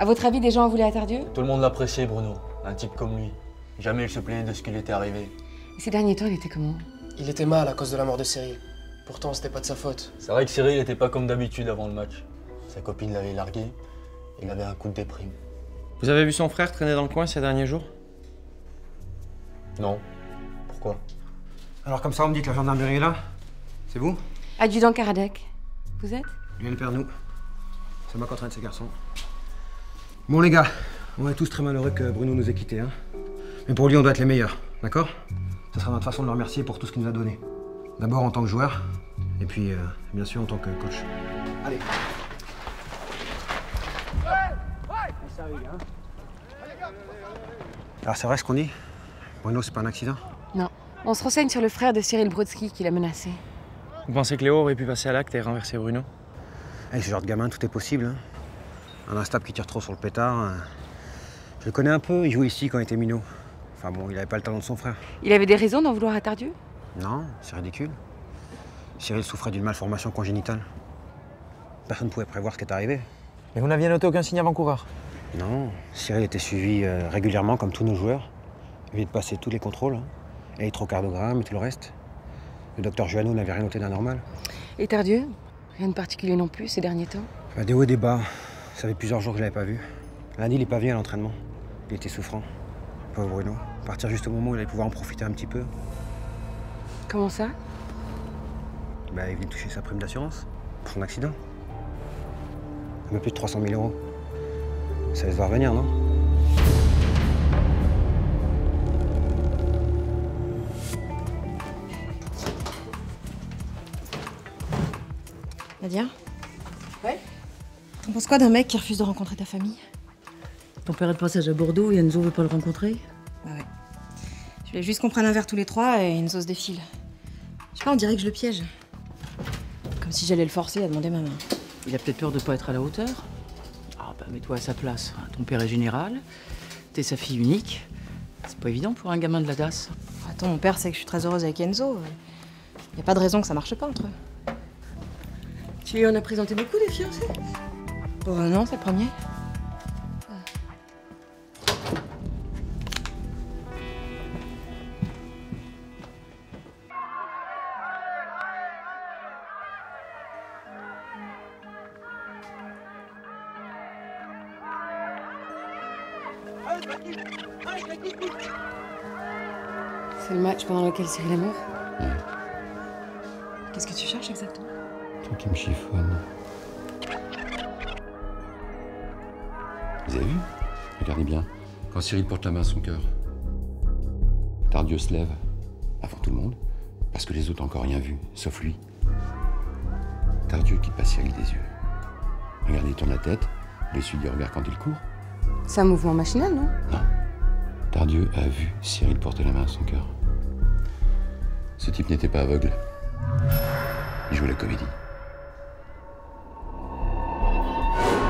À votre avis, des gens en voulaient à Tardieu? Tout le monde l'appréciait, Bruno. Un type comme lui. Jamais il se plaignait de ce qui lui était arrivé. Et ces derniers temps, il était comment? Il était mal à cause de la mort de Cyril. Pourtant, c'était pas de sa faute. C'est vrai que Cyril n'était pas comme d'habitude avant le match. Sa copine l'avait largué. Il avait un coup de déprime. Vous avez vu son frère traîner dans le coin ces derniers jours? Non. Pourquoi? Alors comme ça, on me dit que la gendarmerie est là? C'est vous? Adjudant Karadec. Vous êtes? Lionel Pernou. C'est moi qui entraîne ces garçons. Bon les gars, on est tous très malheureux que Bruno nous ait quittés, hein. Mais pour lui, on doit être les meilleurs, d'accord? Ça sera notre façon de le remercier pour tout ce qu'il nous a donné. D'abord en tant que joueur, et puis bien sûr en tant que coach. Allez. Alors c'est vrai ce qu'on dit? Bruno, c'est pas un accident? Non. On se renseigne sur le frère de Cyril Brodsky qui l'a menacé. Vous pensez que Léo aurait pu passer à l'acte et renverser Bruno? Avec ce genre de gamin, tout est possible, hein. Un instable qui tire trop sur le pétard. Je le connais un peu, il jouait ici quand il était minot. Enfin bon, il avait pas le talent de son frère. Il avait des raisons d'en vouloir à Tardieu? Non, c'est ridicule. Cyril souffrait d'une malformation congénitale. Personne ne pouvait prévoir ce qui est arrivé. Mais vous n'aviez noté aucun signe avant-coureur? Non, Cyril était suivi régulièrement comme tous nos joueurs. Il venait de passer tous les contrôles, hein. Électrocardiogramme et tout le reste. Le docteur Juano n'avait rien noté d'anormal. Et Tardieu? Rien de particulier non plus ces derniers temps? Des hauts et des bas. Ça fait plusieurs jours que je l'avais pas vu. Lundi, il est pas venu à l'entraînement. Il était souffrant. Pauvre Bruno. Partir juste au moment où il allait pouvoir en profiter un petit peu. Comment ça? Il venait de toucher sa prime d'assurance pour son accident. Un peu plus de 300 000 euros. Ça va se voir venir, non? Nadia? Ouais? T'en penses quoi d'un mec qui refuse de rencontrer ta famille? Ton père est de passage à Bordeaux et Enzo veut pas le rencontrer? Bah ouais. Je voulais juste qu'on prenne un verre tous les trois et Enzo se défile. Je sais pas, on dirait que je le piège. Comme si j'allais le forcer à demander ma main. Il a peut-être peur de pas être à la hauteur. Ah bah mets-toi à sa place. Ton père est général, t'es sa fille unique. C'est pas évident pour un gamin de la DAS. Attends, mon père sait que je suis très heureuse avec Enzo. Y a pas de raison que ça marche pas entre eux. Tu lui en as présenté beaucoup des fiancés? Oh non, c'est le premier. C'est le match pendant lequel Cyril est mort? Qu'est-ce que tu cherches exactement? Toi qui me chiffonne. Vous avez vu? Regardez bien. Quand Cyril porte la main à son cœur, Tardieu se lève, avant tout le monde, parce que les autres n'ont encore rien vu, sauf lui. Tardieu quitte pas Cyril des yeux. Regardez, il tourne la tête, il essuie du regard quand il court. C'est un mouvement machinal, non? Non. Tardieu a vu Cyril porter la main à son cœur. Ce type n'était pas aveugle. Il jouait la comédie.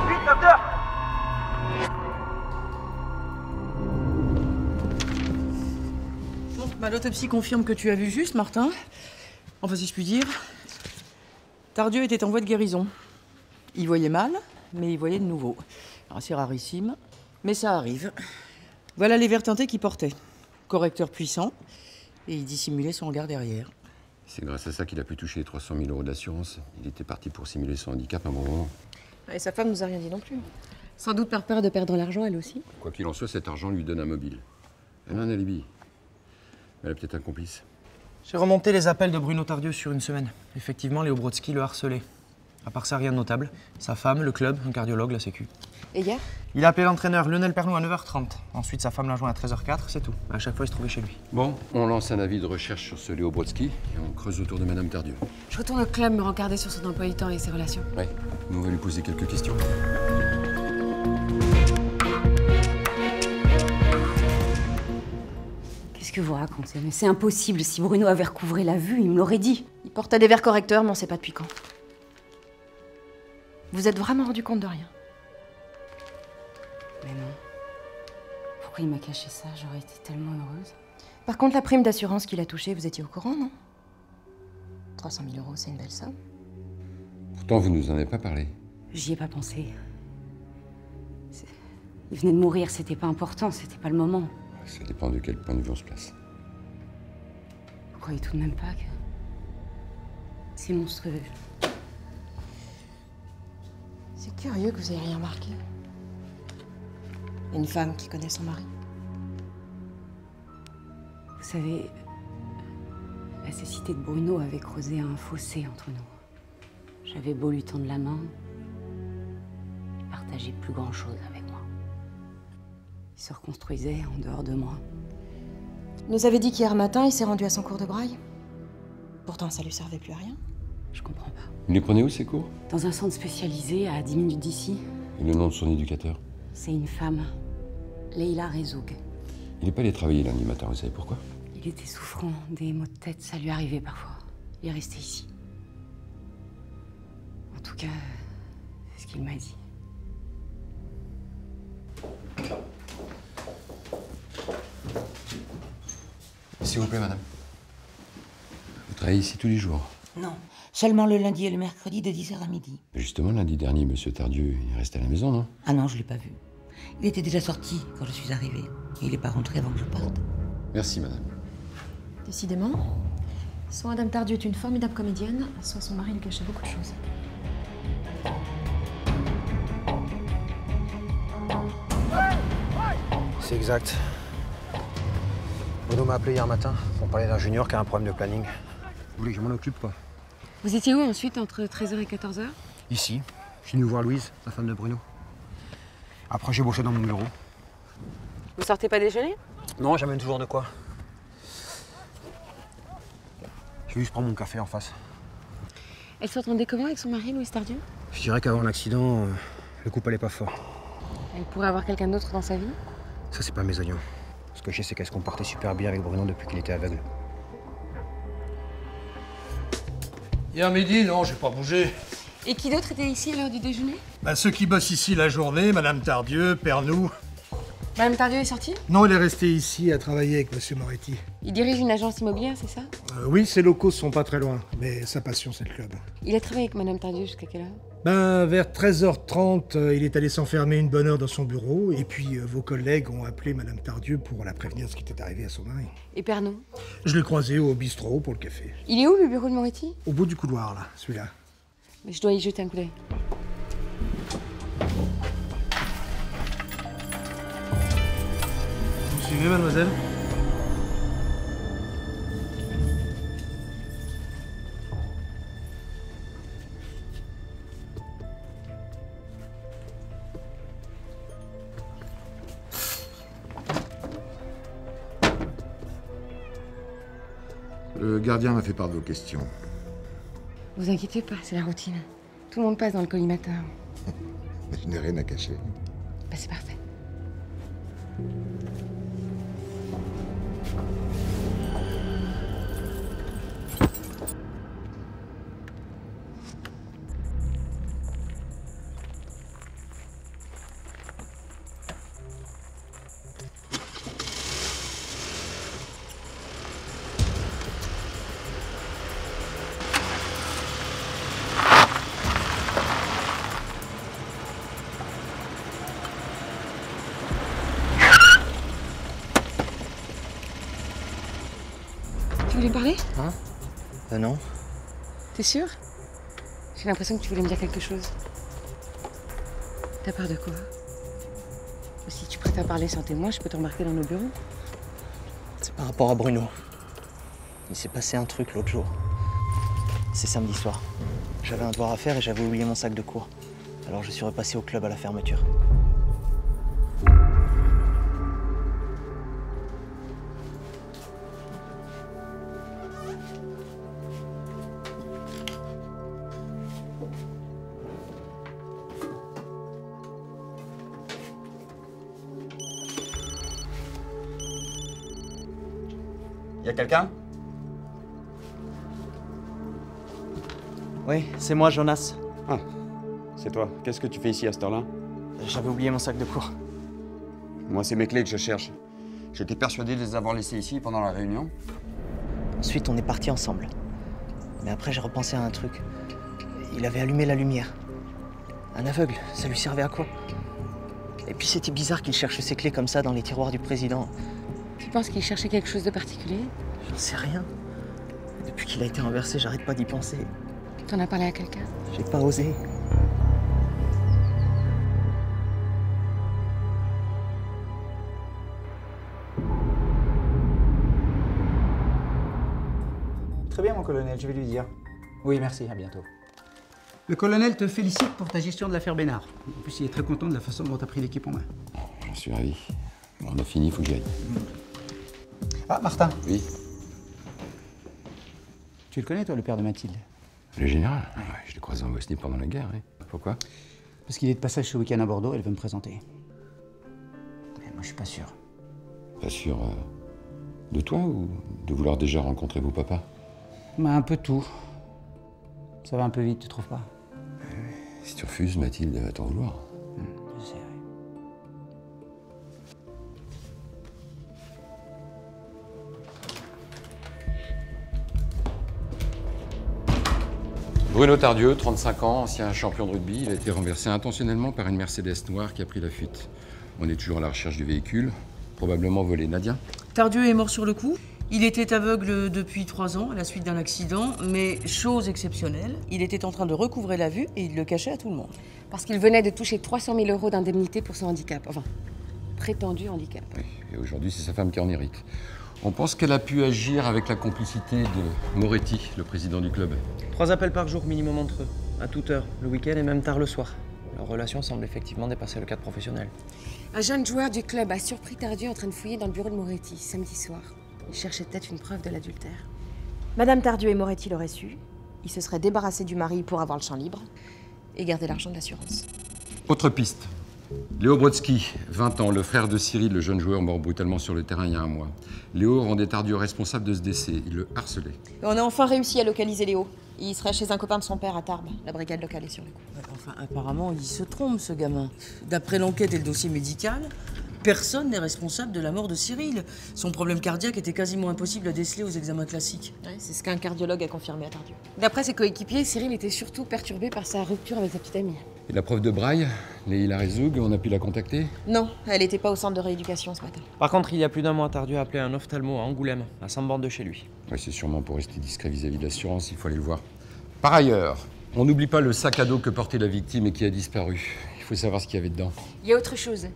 Vite, docteur! Bon, bah, l'autopsie confirme que tu as vu juste, Martin. Enfin, si je puis dire. Tardieu était en voie de guérison. Il voyait mal, mais il voyait de nouveau. Alors, c'est rarissime, mais ça arrive. Voilà les verres teintés qu'il portait. Correcteur puissant, et il dissimulait son regard derrière. C'est grâce à ça qu'il a pu toucher les 300 000 euros d'assurance. Il était parti pour simuler son handicap un bon moment. Et sa femme nous a rien dit non plus. Sans doute par peur de perdre l'argent, elle aussi. Quoi qu'il en soit, cet argent lui donne un mobile. Elle a un alibi. Elle a peut-être un complice. J'ai remonté les appels de Bruno Tardieu sur une semaine. Effectivement, Léo Brodsky le harcelait. À part ça, rien de notable. Sa femme, le club, un cardiologue, la sécu. Et hier? Il a appelé l'entraîneur Lionel Pernou à 9h30. Ensuite, sa femme l'a joint à 13h04, c'est tout. À chaque fois, il se trouvait chez lui. Bon, on lance un avis de recherche sur ce Léo Brodsky et on creuse autour de Madame Tardieu. Je retourne au club me rencarder sur son emploi du temps et ses relations. Ouais, nous on va lui poser quelques questions. Qu'est-ce que vous racontez? Mais c'est impossible. Si Bruno avait recouvré la vue, il me l'aurait dit. Il portait des verres correcteurs, mais on sait pas depuis quand. Vous êtes vraiment rendu compte de rien? Mais non. Pourquoi il m'a caché ça? J'aurais été tellement heureuse. Par contre, la prime d'assurance qu'il a touchée, vous étiez au courant, non? 300 000 euros, c'est une belle somme. Pourtant, vous nous en avez pas parlé. J'y ai pas pensé. Il venait de mourir, c'était pas important, c'était pas le moment. Ça dépend de quel point de vue on se place. Vous croyez tout de même pas que... C'est monstrueux. C'est curieux que vous ayez rien remarqué. Une femme qui connaît son mari. Vous savez, la cécité de Bruno avait creusé un fossé entre nous. J'avais beau lui tendre la main, il partageait plus grand-chose avec moi. Il se reconstruisait en dehors de moi. Il nous avait dit qu'hier matin, il s'est rendu à son cours de braille. Pourtant, ça lui servait plus à rien. Je comprends pas. Vous les prenez où, ces cours? Dans un centre spécialisé à 10 minutes d'ici. Et le nom de son éducateur? C'est une femme, Leïla Rezoug. Il n'est pas allé travailler lundi matin, vous savez pourquoi? Il était souffrant, des maux de tête, ça lui arrivait parfois. Il est resté ici. En tout cas, c'est ce qu'il m'a dit. S'il vous plaît, madame. Vous travaillez ici tous les jours? Non, seulement le lundi et le mercredi de 10h à midi. Justement, lundi dernier, monsieur Tardieu, il est resté à la maison, non? Ah non, je l'ai pas vu. Il était déjà sorti quand je suis arrivée. Et il n'est pas rentré avant que je parte. Merci, madame. Décidément, soit Madame Tardieu est une formidable comédienne, soit son mari lui cachait beaucoup de choses. C'est exact. Bruno m'a appelé hier matin pour parler d'un junior qui a un problème de planning. Vous voulez que je m'en occupe, quoi? Vous étiez où ensuite, entre 13h et 14h? Ici. Je suis venu voir Louise, la femme de Bruno. Après, j'ai bossé dans mon bureau. Vous sortez pas déjeuner? Non, j'amène toujours de quoi. Je vais juste prendre mon café en face. Elle s'entendait comment avec son mari, Louise Tardieu? Je dirais qu'avant l'accident, le couple allait pas fort. Elle pourrait avoir quelqu'un d'autre dans sa vie? Ça, c'est pas mes oignons. Ce que je sais, c'est qu'elle se comportait super bien avec Bruno depuis qu'il était aveugle. Hier midi, non, j'ai pas bougé. Et qui d'autre était ici à l'heure du déjeuner? Bah, ceux qui bossent ici la journée, Madame Tardieu, Pernou. Madame Tardieu est sortie? Non, il est resté ici à travailler avec Monsieur Moretti. Il dirige une agence immobilière, c'est ça? Oui, ses locaux sont pas très loin, mais sa passion, c'est le club. Il a travaillé avec Madame Tardieu jusqu'à quelle heure? Ben, vers 13h30, il est allé s'enfermer une bonne heure dans son bureau, et puis vos collègues ont appelé Madame Tardieu pour la prévenir de ce qui était arrivé à son mari. Et Pernod? Je l'ai croisé au bistrot pour le café. Il est où, le bureau de Moretti? Au bout du couloir, là, celui-là. Mais je dois y jeter un coup d'œil. Vous suivez, mademoiselle? Le gardien m'a fait part de vos questions. Vous inquiétez pas, c'est la routine. Tout le monde passe dans le collimateur. Je n'ai rien à cacher. Bah, c'est parfait. Tu voulais me parler? Hein? Non. T'es sûr? J'ai l'impression que tu voulais me dire quelque chose. T'as peur de quoi? Si tu préfères parler sans témoin, je peux te remarquer dans nos bureaux. C'est par rapport à Bruno. Il s'est passé un truc l'autre jour. C'est samedi soir. J'avais un devoir à faire et j'avais oublié mon sac de cours. Alors je suis repassé au club à la fermeture. Y a quelqu'un? Oui, c'est moi, Jonas. Ah, c'est toi. Qu'est-ce que tu fais ici à cette heure-là? J'avais oublié mon sac de cours. Moi, c'est mes clés que je cherche. J'étais persuadé de les avoir laissées ici pendant la réunion. Ensuite, on est partis ensemble. Mais après, j'ai repensé à un truc. Il avait allumé la lumière. Un aveugle, ça lui servait à quoi? Et puis c'était bizarre qu'il cherche ses clés comme ça dans les tiroirs du président. Tu penses qu'il cherchait quelque chose de particulier? J'en sais rien. Depuis qu'il a été renversé, j'arrête pas d'y penser. T'en as parlé à quelqu'un? J'ai pas osé. Très bien, mon colonel, je vais lui dire. Oui, merci, à bientôt. Le colonel te félicite pour ta gestion de l'affaire Bénard. En plus, il est très content de la façon dont tu as pris l'équipe en main. J'en suis ravi. Bon, on a fini, il faut que j'y aille. Ah, Martin. Oui. Tu le connais, toi, le père de Mathilde? Le général? Ouais, je l'ai croisé en Bosnie pendant la guerre, oui. Pourquoi? Parce qu'il est de passage ce week-end à Bordeaux, elle veut me présenter. Mais moi, je suis pas sûr. Pas sûr de toi ou de vouloir déjà rencontrer vos papas? Bah, un peu tout. Ça va un peu vite, tu trouves pas? Si tu refuses, Mathilde va t'en vouloir. Je sais, oui. Bruno Tardieu, 35 ans, ancien champion de rugby. Il a été renversé intentionnellement par une Mercedes noire qui a pris la fuite. On est toujours à la recherche du véhicule, probablement volé. Nadia? Tardieu est mort sur le coup. Il était aveugle depuis 3 ans à la suite d'un accident, mais chose exceptionnelle, il était en train de recouvrer la vue et il le cachait à tout le monde. Parce qu'il venait de toucher 300 000 € d'indemnité pour son handicap. Enfin, prétendu handicap. Oui, et aujourd'hui, c'est sa femme qui en hérite. On pense qu'elle a pu agir avec la complicité de Moretti, le président du club. 3 appels par jour minimum entre eux, à toute heure, le week-end et même tard le soir. Leur relation semble effectivement dépasser le cadre professionnel. Un jeune joueur du club a surpris Tardieu en train de fouiller dans le bureau de Moretti, samedi soir. Il cherchait peut-être une preuve de l'adultère. Madame Tardieu et Moretti l'auraient su. Ils se seraient débarrassés du mari pour avoir le champ libre et garder l'argent de l'assurance. Autre piste. Léo Brodsky, 20 ans, le frère de Cyril, le jeune joueur mort brutalement sur le terrain il y a un mois. Léo rendait Tardieu responsable de ce décès. Il le harcelait. Et on a enfin réussi à localiser Léo. Il serait chez un copain de son père à Tarbes. La brigade locale est sur le coup. Enfin, apparemment, il se trompe, ce gamin. D'après l'enquête et le dossier médical, personne n'est responsable de la mort de Cyril. Son problème cardiaque était quasiment impossible à déceler aux examens classiques. Ouais, c'est ce qu'un cardiologue a confirmé à Tardieu. D'après ses coéquipiers, Cyril était surtout perturbé par sa rupture avec sa petite amie. Et la preuve de braille, Leïla Rezoug, on a pu la contacter? Non, elle n'était pas au centre de rééducation ce matin. Par contre, il y a plus d'un mois, Tardieu a appelé un ophtalmo à Angoulême, à 100 bornes de chez lui. Oui, c'est sûrement pour rester discret vis-à-vis de l'assurance, il faut aller le voir. Par ailleurs, on n'oublie pas le sac à dos que portait la victime et qui a disparu. Il faut savoir ce qu'il y avait dedans. Il y a autre chose.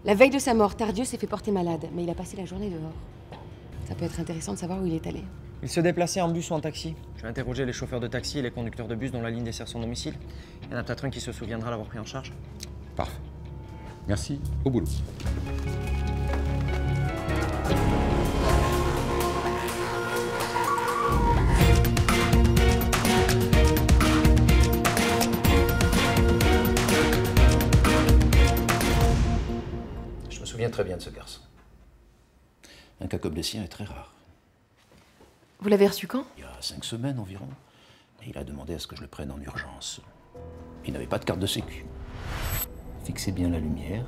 La veille de sa mort, Tardieu s'est fait porter malade, mais il a passé la journée dehors. Ça peut être intéressant de savoir où il est allé. Il se déplaçait en bus ou en taxi. Je vais interroger les chauffeurs de taxi et les conducteurs de bus dont la ligne dessert son domicile. Il y en a peut-être un qui se souviendra l'avoir pris en charge. Parfait. Merci, au boulot. Je me souviens très bien de ce garçon. Un cas comme le sien est très rare. Vous l'avez reçu quand? Il y a 5 semaines environ. Et il a demandé à ce que je le prenne en urgence. Il n'avait pas de carte de sécu. Fixez bien la lumière.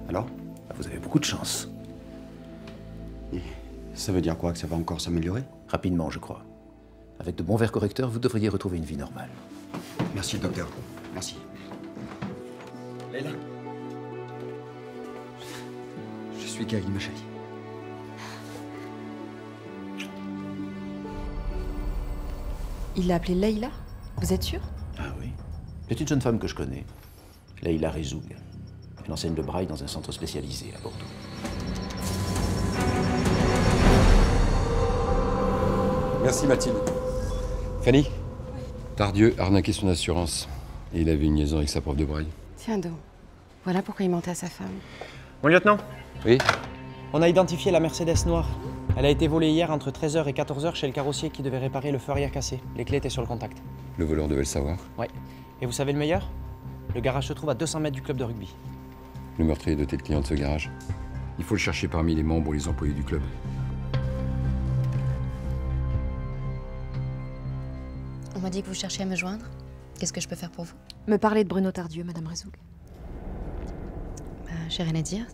Alors, vous avez beaucoup de chance. Et ça veut dire quoi? Que ça va encore s'améliorer? Rapidement, je crois. Avec de bons verres correcteurs, vous devriez retrouver une vie normale. Merci, docteur. Merci. Leïla. Je suis Gaël, ma chérie. Il l'a appelée Leïla? Vous êtes sûr? Ah oui. Petite jeune femme que je connais. Leïla Rezoug. Elle enseigne le braille dans un centre spécialisé à Bordeaux. Merci Mathilde. Fanny? Tardieu arnaquait son assurance. Et il avait une liaison avec sa prof de braille. Tiens donc. Voilà pourquoi il mentait à sa femme. Mon lieutenant? Oui? On a identifié la Mercedes noire. Elle a été volée hier entre 13h et 14h chez le carrossier qui devait réparer le feu arrière cassé. Les clés étaient sur le contact. Le voleur devait le savoir. Ouais. Et vous savez le meilleur? Le garage se trouve à 200 mètres du club de rugby. Le meurtrier dotait le client de ce garage. Il faut le chercher parmi les membres ou les employés du club. On m'a dit que vous cherchiez à me joindre. Qu'est-ce que je peux faire pour vous? Me parler de Bruno Tardieu, Madame Rezoug. J'ai rien à dire.